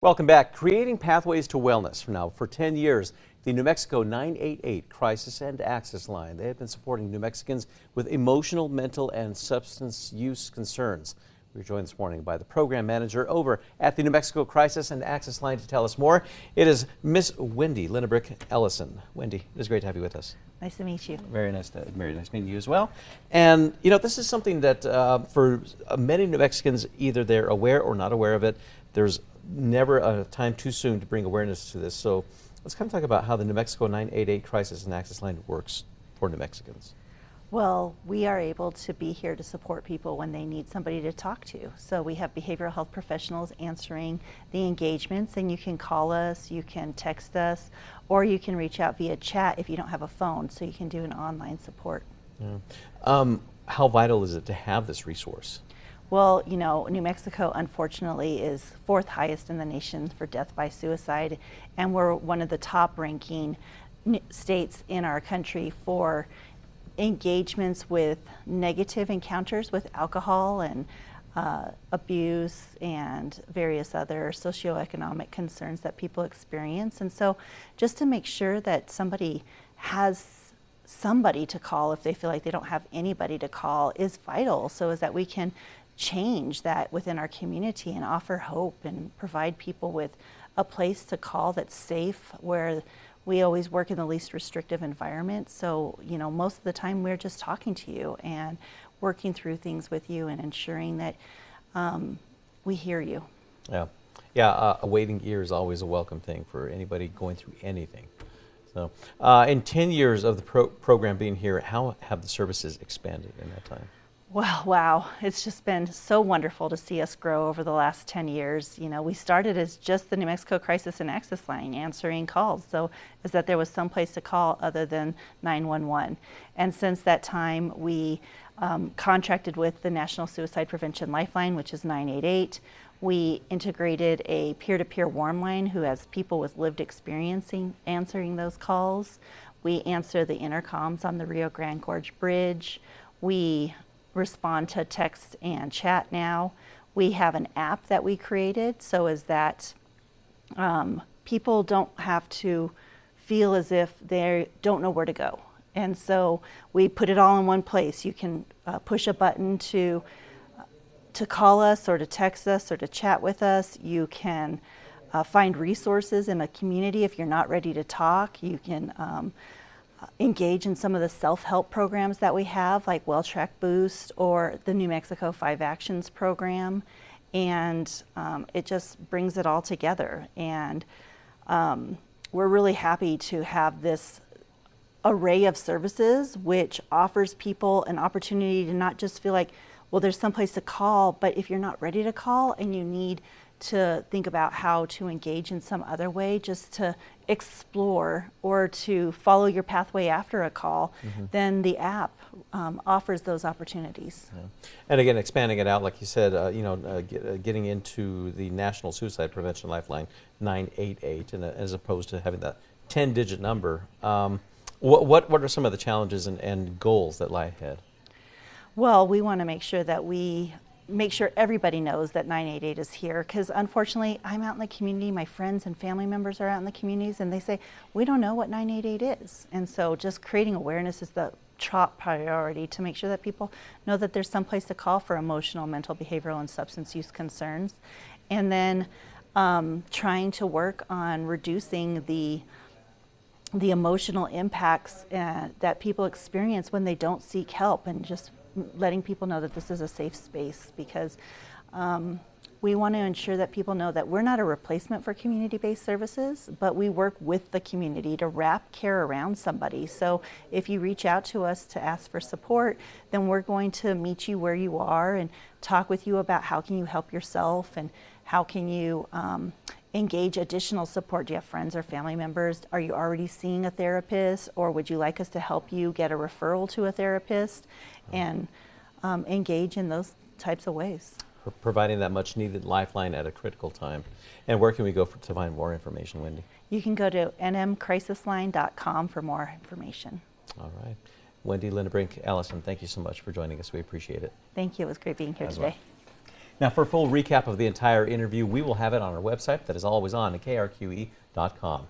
Welcome back. Creating pathways to wellness for 10 years. The New Mexico 988 Crisis and Access Line. They have been supporting New Mexicans with emotional, mental, and substance use concerns. We're joined this morning by the program manager over at the New Mexico Crisis and Access Line to tell us more. It is Miss Wendy Linnebrick Ellison. Wendy, it is great to have you with us. Nice to meet you. Very nice meeting you as well. And you know, this is something that for many New Mexicans, either they're aware or not aware of it. There's never a time too soon to bring awareness to this. So let's kind of talk about how the New Mexico 988 Crisis and Access Line works for New Mexicans. Well, we are able to be here to support people when they need somebody to talk to. So we have behavioral health professionals answering the engagements, and you can call us, you can text us, or you can reach out via chat if you don't have a phone, so you can do an online support. Yeah. How vital is it to have this resource? Well, you know, New Mexico, unfortunately, is 4th highest in the nation for death by suicide, and we're one of the top ranking states in our country for engagements with negative encounters with alcohol and abuse and various other socioeconomic concerns that people experience. And so just to make sure that somebody has somebody to call if they feel like they don't have anybody to call is vital, so as that we can change that within our community and offer hope and provide people with a place to call that's safe, where we always work in the least restrictive environment. So, you know, most of the time we're just talking to you and working through things with you and ensuring that we hear you. Yeah, a waiting ear is always a welcome thing for anybody going through anything. So, in 10 years of the program being here, how have the services expanded in that time? Well, wow, it's just been so wonderful to see us grow over the last 10 years. You know, we started as just the New Mexico Crisis and Access Line answering calls, so is that there was some place to call other than 911. And since that time, we contracted with the National Suicide Prevention Lifeline, which is 988. We integrated a peer-to-peer warm line who has people with lived experience answering those calls. We answer the intercoms on the Rio Grande Gorge Bridge. We respond to text and chat now. We have an app that we created so as that people don't have to feel as if they don't know where to go. And so we put it all in one place. You can push a button to call us or to text us or to chat with us. You can find resources in a community if you're not ready to talk. You can engage in some of the self-help programs that we have, like WellTrack Boost or the New Mexico 5 Actions program, and it just brings it all together. And we're really happy to have this array of services which offers people an opportunity to not just feel like, well, there's someplace to call, but if you're not ready to call and you need to think about how to engage in some other way, just to explore or to follow your pathway after a call, then the app offers those opportunities. Yeah. And again, expanding it out, like you said, getting into the National Suicide Prevention Lifeline 988, and as opposed to having that 10-digit number. What are some of the challenges and goals that lie ahead? Well, we want to make sure that make sure everybody knows that 988 is here, because unfortunately I'm out in the community, my friends and family members are out in the communities, and they say, we don't know what 988 is. And so just creating awareness is the top priority to make sure that people know that there's some place to call for emotional, mental, behavioral, and substance use concerns. And then trying to work on reducing the emotional impacts that people experience when they don't seek help, and just letting people know that this is a safe space, because we want to ensure that people know that we're not a replacement for community-based services, but we work with the community to wrap care around somebody. So if you reach out to us to ask for support, then we're going to meet you where you are and talk with you about how can you help yourself and how can you engage additional support. Do you have friends or family members? Are you already seeing a therapist, or would you like us to help you get a referral to a therapist? And engage in those types of ways. Providing that much needed lifeline at a critical time. And where can we go to find more information, Wendy? You can go to nmcrisisline.com for more information. All right. Wendy Linnebrick Ellison, thank you so much for joining us. We appreciate it. Thank you. It was great being here today. Well. Now, for a full recap of the entire interview, we will have it on our website that is always on at krqe.com.